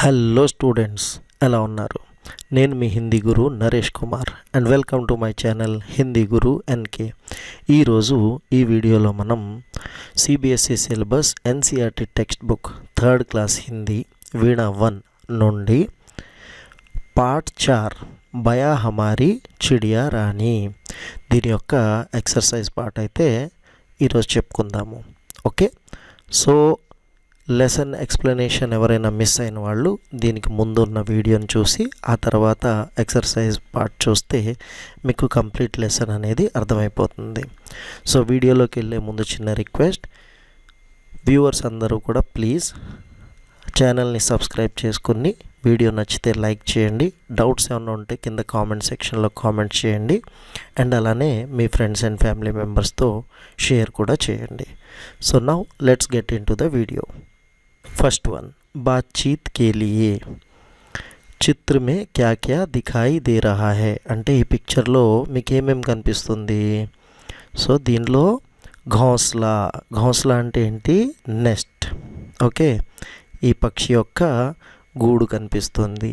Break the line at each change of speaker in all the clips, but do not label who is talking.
Hello students, ఎలా ఉన్నారు? నేను మీ Hindi Guru Naresh Kumar and welcome to my channel Hindi Guru NK. ఈరోజు ఈ వీడియోలో మనం CBSE syllabus NCERT text book third class Hindi Veena 1 నుండి పార్ట్ 4 బయా హమారీ చిడియా రాణి దీని యొక్క ఎక్సర్సైజ్ పార్ట్ అయితే ఈరోజు చెప్పుకుందాము. ఓకే, సో లెసన్ ఎక్స్ప్లెనేషన్ ఎవరైనా మిస్ అయిన వాళ్ళు దీనికి ముందున్న వీడియోని చూసి ఆ తర్వాత ఎక్సర్సైజ్ పార్ట్ చూస్తే మీకు కంప్లీట్ లెసన్ అనేది అర్థమైపోతుంది. సో వీడియోలోకి వెళ్ళే ముందు చిన్న రిక్వెస్ట్, వ్యూవర్స్ అందరూ కూడా ప్లీజ్ ఛానల్ని సబ్స్క్రైబ్ చేసుకుని వీడియో నచ్చితే లైక్ చేయండి. డౌట్స్ ఏమైనా ఉంటే కింద కామెంట్ సెక్షన్లో కామెంట్ చేయండి అండ్ అలానే మీ ఫ్రెండ్స్ అండ్ ఫ్యామిలీ మెంబర్స్తో షేర్ కూడా చేయండి. So now let's get in to the video. First one, बातचीत के लिए చిత్ర మే క్యా క్యా దిఖాయి దే రహా హై అంటే ఈ పిక్చర్లో మీకు ఏమేమి కనిపిస్తుంది? సో దీనిలో ఘోంస్లా, ఘోంస్లా అంటే ఏంటి? నెస్ట్. ఓకే, ఈ పక్షి యొక్క గూడు కనిపిస్తుంది.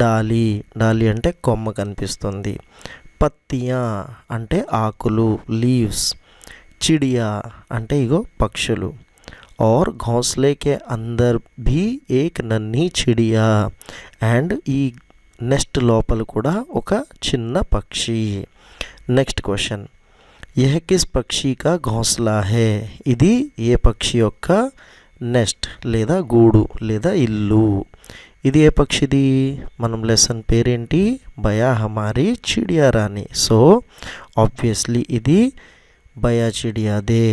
డాలి, డాలి అంటే కొమ్మ కనిపిస్తుంది. పత్తియా అంటే ఆకులు, లీవ్స్. చిడియా అంటే ఇగో పక్షులు. और घोंसले के अंदर भी एक नन्ही चिड़िया అండ్ ఈ నెస్ట్ లోపల కూడా ఒక చిన్న పక్షి. నెక్స్ట్ క్వశ్చన్, యహ్ కిస్ పక్షి కా ఘోంస్లా హై ఇది ఏ పక్షి యొక్క నెస్ట్ లేదా గూడు లేదా ఇల్లు? ఇది ఏ పక్షిది? మనం లెసన్ పేరేంటి? బయా హమారీ చిడియా రాణి. సో ఆబ్వియస్లీ ఇది बया चिड़िया दे,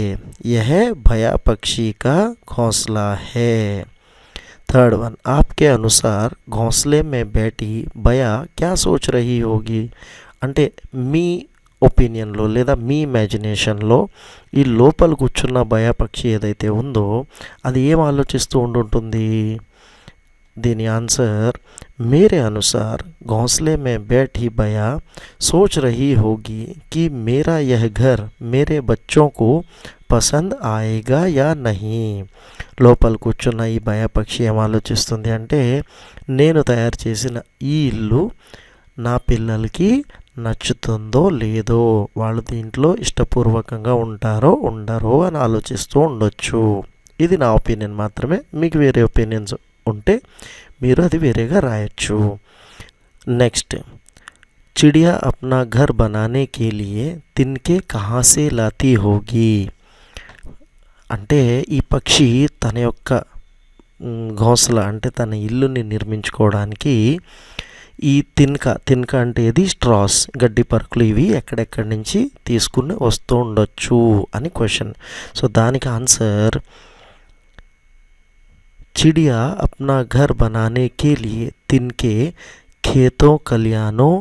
यह भया पक्षी का घोंसला है. थर्ड वन, आपके अनुसार घोंसले में बैठी बया क्या सोच रही होगी అంటే మీ ఒపీనియన్లో లేదా మీ ఇమాజినేషన్లో ఈ లోపల కూర్చున్న బయా పక్షి ఏదైతే ఉందో అది ఏం ఆలోచిస్తూ ఉండుంటుంది? దీని ఆన్సర్, मेरे अनुसार घोंसले में बैठी बया सोच रही होगी कि मेरा यह घर मेरे बच्चों को పసంద్ ఆయేగా యా నహీ. లోపల కూర్చున్న ఈ బయా పక్షి ఏం ఆలోచిస్తుంది అంటే నేను తయారు చేసిన ఈ ఇల్లు నా పిల్లలకి నచ్చుతుందో లేదో, వాళ్ళు దీంట్లో ఇష్టపూర్వకంగా ఉంటారో ఉండరో అని ఆలోచిస్తూ ఉండొచ్చు. ఇది నా ఒపీనియన్ మాత్రమే, మీకు వేరే ఒపీనియన్స్ ఉంటే మీరు అది వేరేగా రాయొచ్చు. నెక్స్ట్, चिड़िया अपना घर बनाने के लिए तिनके कहाँ से लाती होगी అంటే ఈ పక్షి తన యొక్క ఘోంసలా అంటే తన ఇల్లుని నిర్మించుకోవడానికి ఈ తినక అంటే ఇది స్ట్రాస్, గడ్డి పరుకులు, ఇవి ఎక్కడెక్కడి నుంచి తీసుకుని వస్తూ ఉండొచ్చు అని క్వశ్చన్. సో దానికి ఆన్సర్, चिड़िया अपना घर बनाने के लिए तिनके खेतों, खलिहानों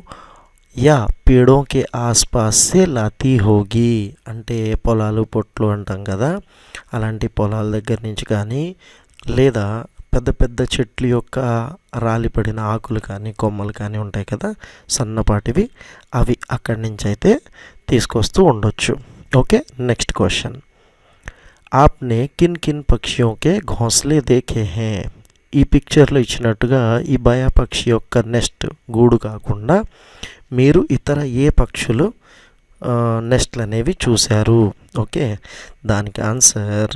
या पेड़ों के आसपास से लाती होगी అంటే పొలాలు పొట్లు అంటాం కదా, అలాంటి పొలాల దగ్గర నుంచి కానీ లేదా పెద్ద పెద్ద చెట్లు యొక్క రాలిపడిన ఆకులు కానీ కొమ్మలు కానీ ఉంటాయి కదా సన్నపాటివి, అవి అక్కడి నుంచి అయితే తీసుకొస్తూ ఉండొచ్చు. ఓకే, నెక్స్ట్ క్వశ్చన్, आपने किन किन పక్షిयों के घोंसले देखे हैं ఈ పిక్చర్లో ఇచ్చినట్టుగా ఈ బయా పక్షి యొక్క నెస్ట్ గూడు కాకుండా మీరు ఇతర ఏ పక్షులు నెస్ట్లు అనేవి చూశారు? ఓకే, దానికి ఆన్సర్,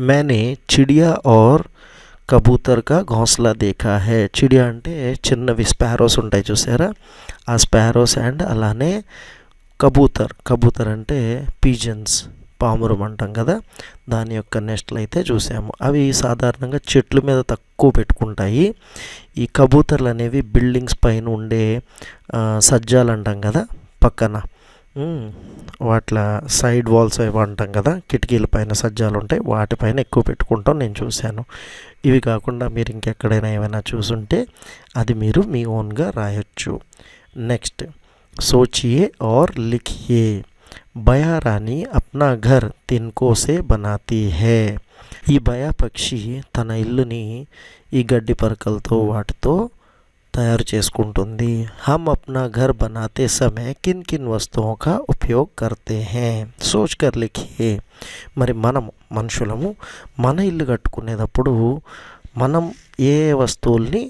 मैंने चिड़िया और కబూతర్ కా ఘోంస్లా దేఖా హై. చిడియా అంటే చిన్నవి స్పారోస్ ఉంటాయి చూసారా, ఆ స్పారోస్ అండ్ అలానే కబూతర్, కబూతర్ అంటే పీజన్స్, పామురం అంటాం కదా, దాని యొక్క నెస్ట్లు అయితే చూసాము. అవి సాధారణంగా చెట్ల మీద తక్కువ పెట్టుకుంటాయి. ఈ కబూతర్లు అనేవి బిల్డింగ్స్ పైన ఉండే సజ్జాలు అంటాం కదా పక్కన, వాట్ల సైడ్ వాల్స్ అవి అంటాం కదా, కిటికీల పైన సజ్జాలు ఉంటాయి, వాటిపైన ఎక్కువ పెట్టుకుంటాం నేను చూశాను. ఇవి కాకుండా మీరు ఇంకెక్కడైనా ఏమైనా చూసుంటే అది మీరు మీ ఓన్గా రాయొచ్చు. నెక్స్ట్, సోచియే और लिखिए బయా రాణి అప్నా ఘర్ తిన్కో సే బనాతీ హై. ఈ బయా పక్షి తన ఇల్లుని ఈ గడ్డి పరకలతో వాటితో తయారు చేసుకుంటుంది. हम अपना घर बनाते समय किन किन वस्तुओं का उपयोग करते हैं सोच कर लिखिए. మరి మనము మనుషులము మన ఇల్లు కట్టుకునేటప్పుడు మనం ఏ వస్తువుల్ని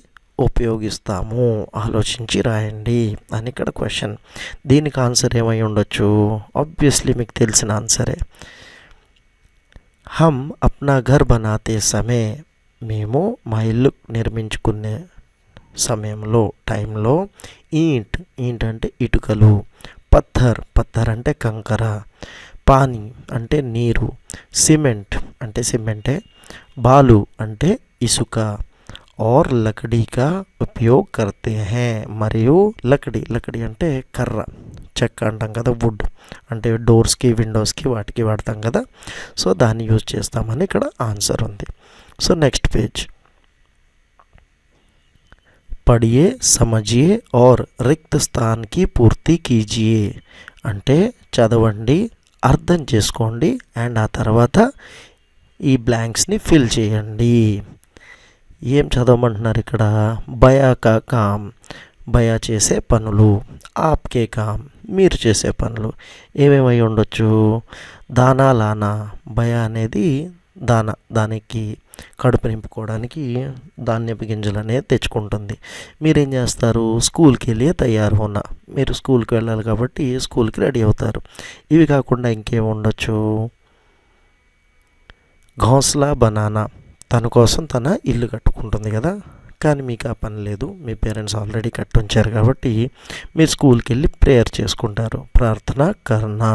ఉపయోగిస్తాము ఆలోచించి రాయండి అని ఇక్కడ క్వశ్చన్. దీనికి ఆన్సర్ ఏమై ఉండొచ్చు? ఆబ్వియస్లీ మీకు తెలిసిన ఆన్సరే. హమ్ అప్నా ఘర్ బనాతే సమయ, మేము మా ఇల్లు నిర్మించుకునే సమయంలో టైంలో, ఈంట్ అంటే ఇటుకలు, పత్తర్ అంటే కంకర, పానీ అంటే నీరు, సిమెంట్ అంటే సిమెంటే, బాలు అంటే ఇసుక, और लकड़ी का उपयोग करते हैं, మరియు లకడి అంటే కర్ర, చెక్క అంటాం కదా, వుడ్ అంటే డోర్స్కి విండోస్కి వాటికి వాడతాం కదా, సో దాన్ని యూజ్ చేస్తామని ఇక్కడ ఆన్సర్ ఉంది. So next page. పढ़िए समझिए और रिक्त स्थान की पूर्ति कीजिए అంటే చదవండి, అర్థం చేసుకోండి, అండ్ ఆ తర్వాత ఈ బ్లాంక్స్ని ఫిల్ చేయండి. ఏం చదవమంటున్నారు ఇక్కడ? బయా కా కామ్, బయా చేసే పనులు, ఆప్కే కామ్ మీరు చేసే పనులు ఏమేమై ఉండొచ్చు? దానా లానా, బయా అనేది దానికి కడుపు నింపుకోవడానికి ధాన్యపు గింజలు అనేది తెచ్చుకుంటుంది. మీరేం చేస్తారు? స్కూల్కి వెళ్ళి తయారు హోనా, మీరు స్కూల్కి వెళ్ళాలి కాబట్టి స్కూల్కి రెడీ అవుతారు. ఇవి కాకుండా ఇంకేం ఉండొచ్చు? ఘోంస్లా బనానా, తన కోసం తన ఇల్లు కట్టుకుంటుంది కదా, కానీ మీకు ఆ పని లేదు, మీ పేరెంట్స్ ఆల్రెడీ కట్టుంచారు కాబట్టి మీరు స్కూల్కి వెళ్ళి ప్రేయర్ చేసుకుంటారు, ప్రార్థన కర్నా.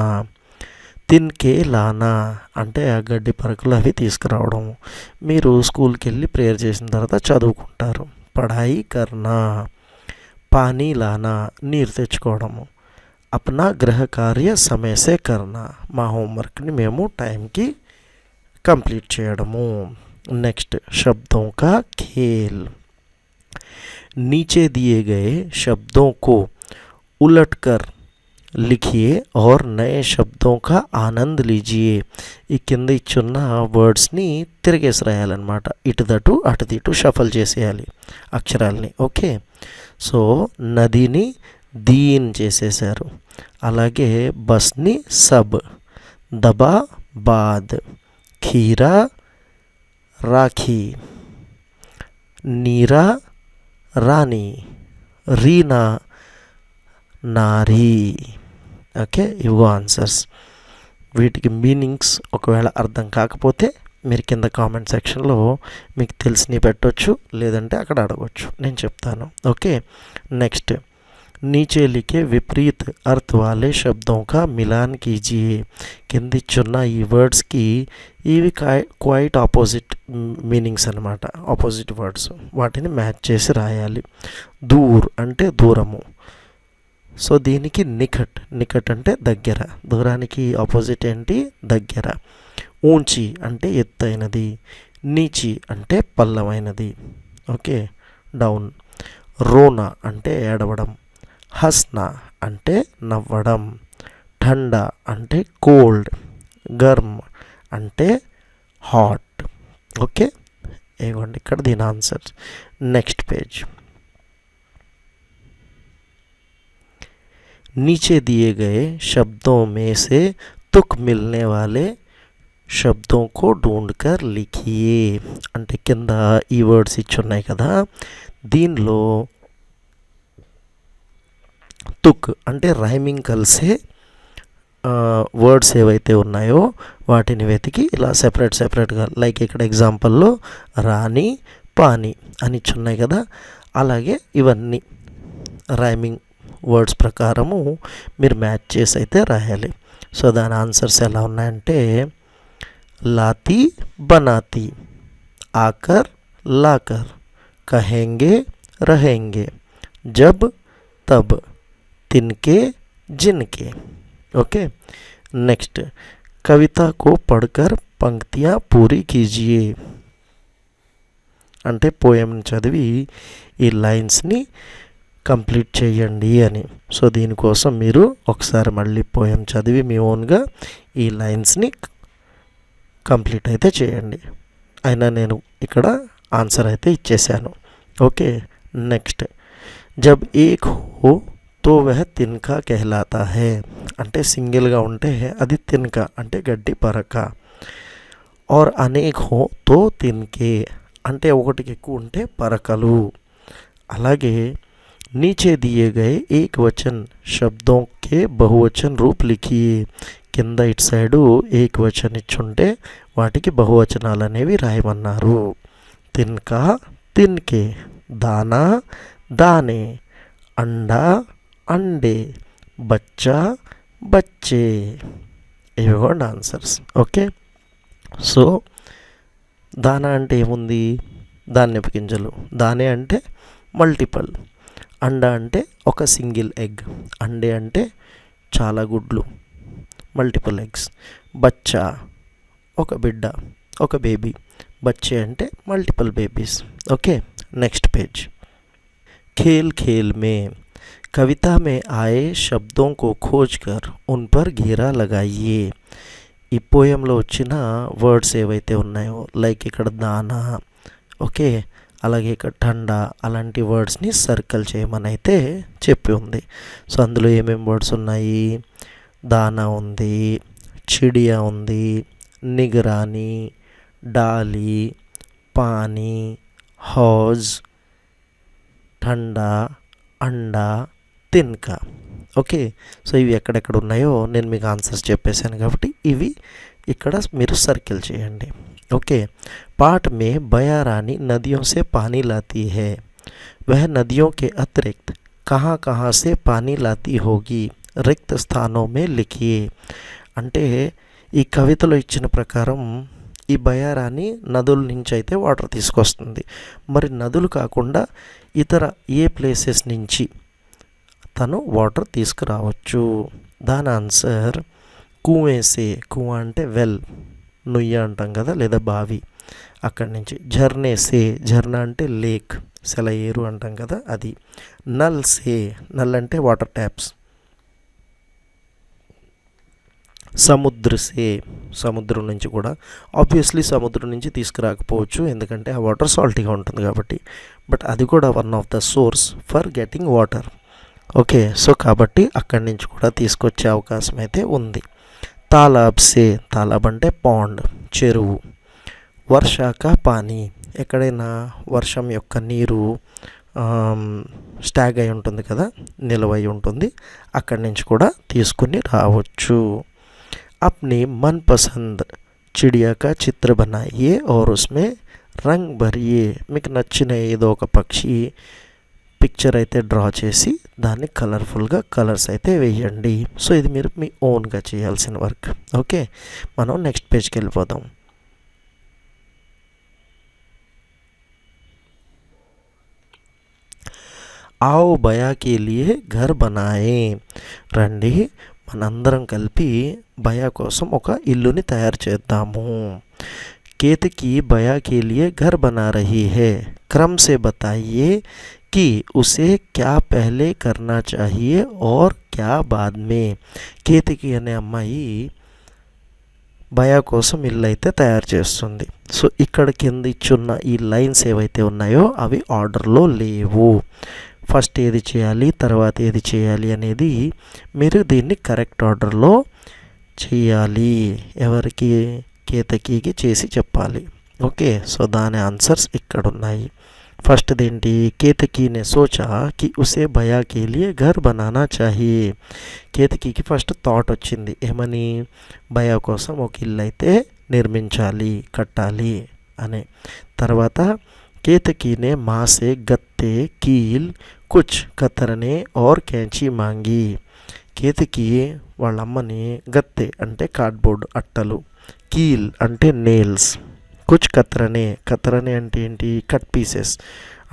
తిన్కే లానా అంటే ఆ గడ్డి పరకలు అవి తీసుకురావడం, మీరు స్కూల్కి వెళ్ళి ప్రేయర్ చేసిన తర్వాత చదువుకుంటారు, పఢాయి కర్నా. పానీ లానా నీరు తెచ్చుకోవడము, అప్నా గృహ కార్య సమయసే కర్నా మా హోంవర్క్ని మేము టైంకి కంప్లీట్ చేయడము. నెక్స్ట్ शब्दों का खेल. नीचे दिए गए शब्दों को उलटकर लिखिए और नए शब्दों का आनंद लीजिए. ఈ కింద ఇచ్చున్న వర్డ్స్ని తిరిగేసి రాయాలన్నమాట, ఇటుదటు అటుదిటు షఫల్ చేసేయాలి అక్షరాల్ని. ఓకే, సో నదిని దీన్ చేసేసారు, అలాగే బస్ని సబ్, దబా బాద్, ఖీరా రాఖీ, నీరా రాణి, రీనా నారీ. ఓకే, ఇవో ఆన్సర్స్. వీటికి మీనింగ్స్ ఒకవేళ అర్థం కాకపోతే మీరు కింద కామెంట్ సెక్షన్లో మీకు తెలిసినవి పెట్టవచ్చు, లేదంటే అక్కడ అడగవచ్చు, నేను చెప్తాను. Okay, next. नीचे लिखे विपरीत अर्थ वाले शब्दों का मिलान कीजिए. కిందిచ్చున్న ఈ వర్డ్స్కి ఇవి క్వైట్ ఆపోజిట్ మీనింగ్స్ అన్నమాట, ఆపోజిట్ వర్డ్స్, వాటిని మ్యాచ్ చేసి రాయాలి. దూర్ అంటే దూరము, సో దీనికి నికట్ అంటే దగ్గర, దూరానికి ఆపోజిట్ ఏంటి? దగ్గర. ఊంచి అంటే ఎత్తైనది, నీచి అంటే పల్లమైనది, ఓకే, డౌన్. రోనా అంటే ఏడవడం, హస్నా అంటే నవ్వడం, ఠండా అంటే కోల్డ్, గర్మ్ అంటే హాట్. ఓకే, ఇవ్వండి ఇక్కడ దీని ఆన్సర్. Next page. नीचे दिए गए शब्दों में से तुक मिलने वाले शब्दों को ढूंढकर लिखिए. అంటే కింద ఈ వర్డ్స్ ఇచ్చున్నాయి కదా, దీనిలో తుక్ అంటే రైమింగ్ కలిసే వర్డ్స్ ఏవైతే ఉన్నాయో వాటిని వెతికి ఇలా సెపరేట్గా, లైక్ ఇక్కడ ఎగ్జాంపుల్లో రాణి పానీ అని ఇచ్చున్నాయి కదా, అలాగే ఇవన్నీ రైమింగ్ వర్డ్స్ ప్రకారము మీరు మ్యాచ్ చేసి అయితే రాయాలి. సో దాని ఆన్సర్స్ ఎలా ఉన్నాయంటే లాతి బనాతి, ఆకర్ లాకర్, కహెంగే रहेंगे, जब तब, तिनके जिनके. Okay, next. कविता को पढ़कर पंक्तियाँ पूरी कीजिए. అంటే పోయంని చదివి ఈ లైన్స్ని కంప్లీట్ చేయండి అని. సో దీనికోసం మీరు ఒకసారి మళ్ళీ పోయం చదివి మీ ఓన్గా ఈ లైన్స్ని కంప్లీట్ అయితే చేయండి. అయినా నేను ఇక్కడ ఆన్సర్ అయితే ఇచ్చేసాను. Okay, next. జబ్ ఏక్ హో తో వహ తిన్కా కెహ్లాతా హై అంటే సింగిల్గా ఉంటే అది తిన్కా అంటే గడ్డి పరక. और अनेक हो तो तिनके అంటే ఒకటికి ఎక్కువ ఉంటే పరకలు. అలాగే नीचे दिए गए एक वचन शब्दों के बहुवचन रूप लिखिए. కింద ఇటు సైడు ఏక వచనం ఇచ్చుంటే వాటికి బహువచనాలు అనేవి రాయమన్నారు. తిన్కా తిన్కే, దానా దానే, అండా అండే, బచ్చా బచ్చే. ఇవి కూడా ఆన్సర్స్. ఓకే, సో దానా అంటే ఏముంది? ధాన్యపు గింజలు. దానే అంటే మల్టిపల్. అండా అంటే ఒక సింగిల్ ఎగ్. అండే అంటే చాలా గుడ్లు, మల్టిపుల్ ఎగ్స్. బచ్చా ఒక బిడ్డ, ఒక బేబీ. బచ్చే అంటే multiple babies. Okay, next page. खेल खेल में कविता में आए शब्दों को खोजकर उन पर घेरा लगाइए. ఈ పోయంలో వచ్చిన వర్డ్స్ ఏవైతే ఉన్నాయో, లైక్ ఇక్కడ దానా, ఓకే, అలాగే ఇక్కడ ఠండా, అలాంటి వర్డ్స్ని సర్కిల్ చేయమని అయితే చెప్పి ఉంది. సో అందులో ఏమేమి వర్డ్స్ ఉన్నాయి? దానా ఉంది, చిడియా ఉంది, నిగరాని, డాలి, పానీ, హౌజ్, ఠండా, అండా, తిన్కా. ఓకే, సో ఇవి ఎక్కడెక్కడ ఉన్నాయో నేను మీకు ఆన్సర్స్ చెప్పేశాను కాబట్టి ఇవి ఇక్కడ మీరు సర్కిల్ చేయండి. ओके, पाठ में बया रानी नदियों से पानी लाती है. वह नदियों के अतिरिक्त कहाँ कहाँ से पानी लाती होगी? रिक्त स्थानों में लिखिए. అంటే ఈ కవితలో ఇచ్చిన ప్రకారం ఈ బయారాని నదుల నుంచి అయితే వాటర్ తీసుకొస్తుంది. మరి నదులు కాకుండా ఇతర ఏ ప్లేసెస్ నుంచి తను వాటర్ తీసుకురావచ్చు? దాని ఆన్సర్ కువేసే. కువా అంటే వెల్, నుయ్య అంటాం కదా, లేదా బావి, అక్కడి నుంచి. ఝర్నేసే, ఝర్నా అంటే లేక్, సెలయేరు అంటాం కదా, అది. నల్ సే, నల్ అంటే వాటర్ ట్యాప్స్. సముద్ర సే, సముద్రం నుంచి కూడా. ఆబ్వియస్లీ సముద్రం నుంచి తీసుకురాకపోవచ్చు, ఎందుకంటే ఆ వాటర్ సాల్టీగా ఉంటుంది కాబట్టి, బట్ అది కూడా one of the source for getting water. Okay, so కాబట్టి అక్కడి నుంచి కూడా తీసుకొచ్చే అవకాశం అయితే ఉంది. తాలాబ్ సే, తాలాబ్ అంటే పాండ్, చెరువు. వర్షాక పానీ, ఎక్కడైనా వర్షం యొక్క నీరు స్టాగ్ అయి ఉంటుంది కదా, నిలవై ఉంటుంది, అక్కడి నుంచి కూడా తీసుకుని రావచ్చు. అప్ని మన్ పసంద్ చిడియా కా చిత్ర బనాయే और उसमें రంగ్ భరియే. మీకు నచ్చిన ఏదో ఒక పక్షి పిక్చర్ అయితే డ్రా చేసి దాన్ని కలర్ఫుల్గా కలర్స్ అయితే వేయండి. సో ఇది మీరు మీ ఓన్గా చేయాల్సిన వర్క్. ఓకే, మనం నెక్స్ట్ పేజ్కి వెళ్ళిపోదాం. आओ బయా కే లియే ఘర్ బనాయే. రండి మనందరం కలిపి బయా కోసం ఒక ఇల్లుని తయారు చేద్దాము. కేతకి బయా కే లియే ఘర్ బనా రహీ హై. క్రమ్ సే బతాయియే कि उसे क्या पहले करना चाहिए और क्या बाद में. కేతకి అనే అమ్మాయి భయా కోసం ఇల్లు అయితే తయారు చేస్తుంది. సో ఇక్కడ కింద ఇచ్చున్న ఈ లైన్స్ ఏవైతే ఉన్నాయో అవి ఆర్డర్లో లేవు. ఫస్ట్ ఏది చేయాలి, తర్వాత ఏది చేయాలి అనేది మీరు దీన్ని కరెక్ట్ ఆర్డర్లో చేయాలి. ఎవరికి? కేతకీకి చేసి చెప్పాలి. ఓకే, సో దాని ఆన్సర్స్ ఇక్కడ ఉన్నాయి. ఫస్ట్ దేంటి? కేతకీ నే సోచా కి ఉసే భయా కే లియే ఘర్ బనానా చాహియే. కేతకీకి ఫస్ట్ థాట్ వచ్చింది, ఏమని? భయా కోసం ఒక ఇల్లు అయితే నిర్మించాలి, కట్టాలి అని. తర్వాత కేతకీ నే మా సే గత్తే, కీల్, కుచ్ కతరనే और कैंची మాంగి. కేతకీ వాళ్ళ అమ్మని గత్తె అంటే కార్డ్బోర్డ్ అట్టలు, కీల్ అంటే నెయిల్స్, కుచ్ కతరనే, కతరనే అంటే ఏంటి? Cut pieces.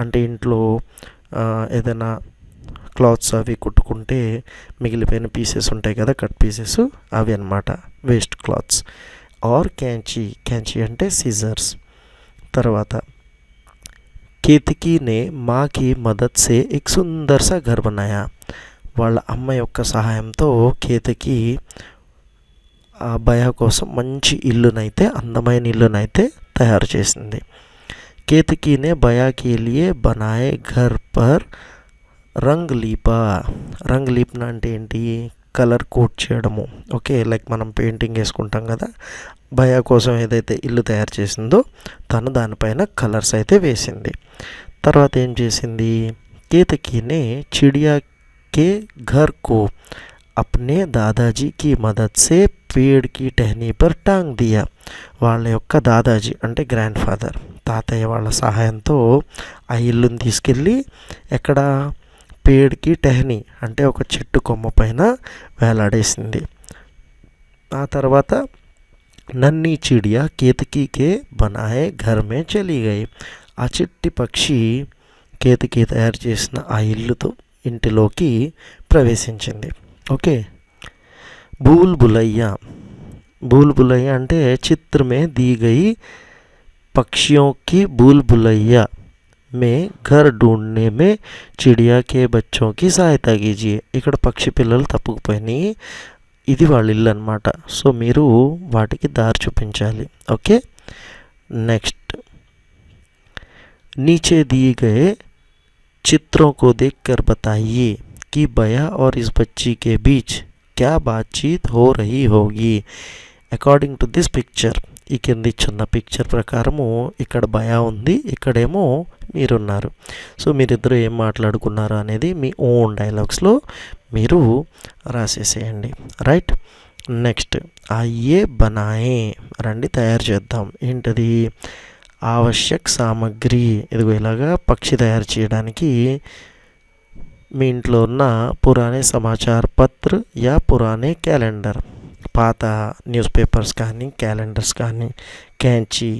అంటే ఇంట్లో ఏదైనా క్లాత్స్ అవి కుట్టుకుంటే మిగిలిపోయిన పీసెస్ ఉంటాయి కదా, కట్ పీసెస్, అవి అన్నమాట, వేస్ట్ క్లాత్స్. ఆర్ క్యాంచీ, క్యాంచీ అంటే సిజర్స్. తర్వాత కేతకీ నే మాँ की मदद से एक सुंदर सा घर बनाया. వాళ్ళ అమ్మ యొక్క సహాయంతో కేతకీ ఆ భయా కోసం మంచి ఇల్లునైతే, అందమైన ఇల్లునైతే తయారు చేసింది. కేతకీ నే భయా కే లియే బనాయే ఘర్ పర్ రంగ్ లీపా. రంగ్ లీప్నా అంటే ఏంటి? కలర్ కోట్ చేయడము. ఓకే, లైక్ మనం పెయింటింగ్ వేసుకుంటాం కదా, భయ కోసం ఏదైతే ఇల్లు తయారు చేసిందో తను దానిపైన కలర్స్ అయితే వేసింది. తర్వాత ఏం చేసింది, కేతకీనే చిడియా కే ఘర్ కో అప్నే దాదాజీ కి మదద్ సే పేడ్ కి టహనీ పర్ టాంగ్ దియా. వాళ్ళ యొక్క దాదాజీ అంటే గ్రాండ్ ఫాదర్, తాతయ్య వాళ్ళ సహాయంతో ఆ ఇల్లుని తీసుకెళ్ళి ఎక్కడ, పేడ్కి టెహనీ అంటే ఒక చెట్టు కొమ్మ పైన వేలాడేసింది. ఆ తర్వాత నన్నీ చిడియా కేతకీకే బనాయే ఘర్ మే చలి గయి. ఆ చిట్టి పక్షి కేతకి తయారు చేసిన ఆ ఇల్లుతో ఇంటిలోకి ప్రవేశించింది. ఓకే, భూల్ భులయ్యా. భూల్ భులయ్యా అంటే చిత్ర మే दी गई पक्षियों की भूल भुलैया में घर ढूंढने में चिड़िया के बच्चों की सहायता कीजिए. ఇక్కడ పక్షి పిల్లలు తప్పుకుపోయినాయి, ఇది వాళ్ళ ఇల్లు అనమాట. సో మీరు వాటికి దారి చూపించాలి. ఓకే, నెక్స్ట్ नीचे दिए गए चित्रों को देखकर बताइए कि भैया और इस बच्ची के बीच क्या बातचीत हो रही होगी. అకార్డింగ్ టు దిస్ పిక్చర్, ఈ కింద ఇచ్చిన పిక్చర్ ప్రకారము ఇక్కడ భయ ఉంది, ఇక్కడేమో మీరున్నారు. సో మీరిద్దరూ ఏం మాట్లాడుకున్నారు అనేది మీ ఓన్ డైలాగ్స్లో మీరు రాసేసేయండి. రైట్, నెక్స్ట్ అయ్యే బనాయే, రండి తయారు చేద్దాం. ఏంటది, ఆవశ్యక్ సామగ్రి. ఇదిగో ఇలాగా పక్షి తయారు చేయడానికి మీ ఇంట్లో ఉన్న పురాణే సమాచార పత్ర యా పురాణే క్యాలెండర్, పాత న్యూస్ పేపర్స్ కానీ క్యాలెండర్స్ కానీ, క్యాంచీ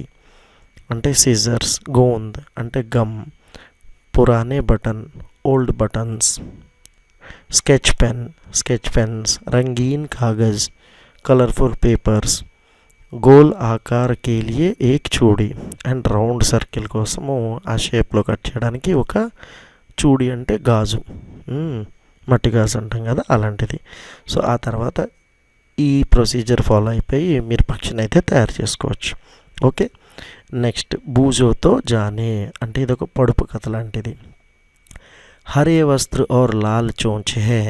అంటే సిజర్స్, గోంద్ అంటే గమ్, పురాణే button old buttons, sketch pens, రంగీన్ కాగజ్ కలర్ఫుల్ పేపర్స్, గోల్ ఆకార్ కే లియే ఏక్ చూడి అండ్ రౌండ్ సర్కిల్ కోసము ఆ షేప్లో కట్ చేయడానికి ఒక చూడి అంటే గాజు, మట్టి గాజు అంటాం కదా అలాంటిది. సో ఆ తర్వాత ఈ ప్రొసీజర్ ఫాలో అయిపోయి మీరు పక్షిని అయితే తయారు చేసుకోవచ్చు. ఓకే, నెక్స్ట్ బూజోతో జానే అంటే ఇది ఒక పడుపు కథ లాంటిది. హరే వస్త్ర ఔర్ లాల్ చోంచ్ హే,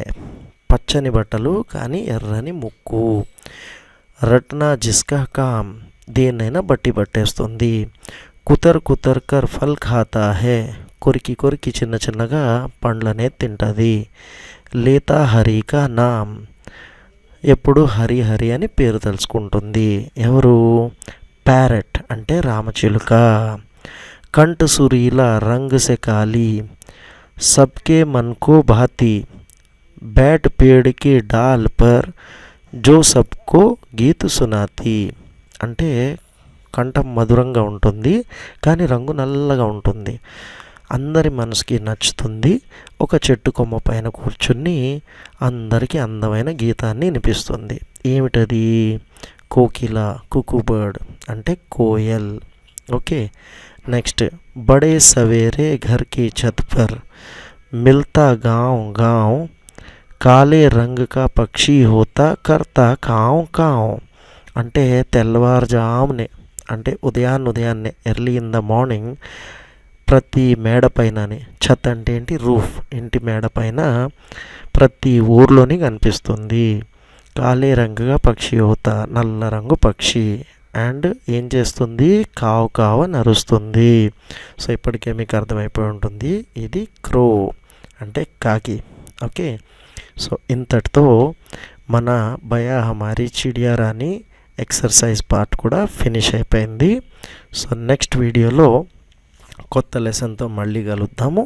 పచ్చని బట్టలు కానీ ఎర్రని ముక్కు. రట్నా జిస్కా కామ్, దేన్నైనా బట్టి పట్టేస్తుంది. కుతర్ కర్ ఫల్ ఖాతా హే, కొరికి కొరికి చిన్న చిన్నగా పండ్లనే తింటుంది. లేతా హరి కా నామ్, ఎప్పుడు హరి హరి అని పేరు తెలుసుకుంటుంది. ఎవరు, ప్యారెట్ అంటే రామచిలుక. కంఠ సురీలా రంగ్ సే కాలి, సబ్కే మన్ కో భాతి, बैठ पेड़ के डाल पर जो सबको గీతు సునాతి. అంటే కంఠం మధురంగా ఉంటుంది కానీ రంగు నల్లగా ఉంటుంది, అందరి మనసుకి నచ్చుతుంది. ఒక చెట్టు కొమ్మ పైన కూర్చుని అందరికీ అందమైన గీతాన్ని వినిపిస్తుంది. ఏమిటది, కోకిల, కుకు బర్డ్ అంటే కోయల్. ఓకే, నెక్స్ట్ బడే సవేరే ఘర్ కి ఛత్ పర్ మిల్తా గాँव गाँव కాలే రంగ్ కా పక్షి హోతా కర్తా కావ్ కావ్. అంటే తెల్లవారుజామునే అంటే ఉదయాన్నే ఎర్లీ ఇన్ ద మార్నింగ్ ప్రతి మేడ పైనని, ఛత్ అంటే ఏంటి, రూఫ్, ఇంటి మేడ పైన ప్రతి ఊర్లోని కనిపిస్తుంది. కాలే రంగుగా పక్షి హోతా, నల్ల రంగు పక్షి. అండ్ ఏం చేస్తుంది, కావు కావ నరుస్తుంది. సో ఇప్పటికే మీకు అర్థమైపోయి ఉంటుంది, ఇది క్రో అంటే కాకి. ఓకే, సో ఇంతటితో మన భయా హమారీ చిడియా రాణి ఎక్సర్సైజ్ పార్ట్ కూడా ఫినిష్ అయిపోయింది. సో నెక్స్ట్ వీడియోలో కొత్త లెసన్తో మళ్ళీ కలుద్దాము.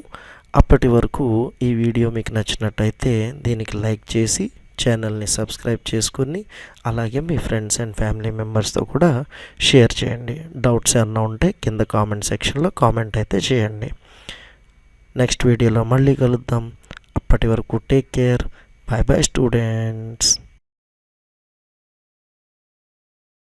అప్పటి వరకు ఈ వీడియో మీకు నచ్చినట్టయితే దీనికి లైక్ చేసి ఛానల్ని సబ్స్క్రైబ్ చేసుకుని అలాగే మీ ఫ్రెండ్స్ అండ్ ఫ్యామిలీ మెంబర్స్తో కూడా షేర్ చేయండి. డౌట్స్ ఏమన్నా ఉంటే కింద కామెంట్ సెక్షన్లో కామెంట్ అయితే చేయండి. నెక్స్ట్ వీడియోలో మళ్ళీ కలుద్దాం. అప్పటి వరకు take care. Bye bye students.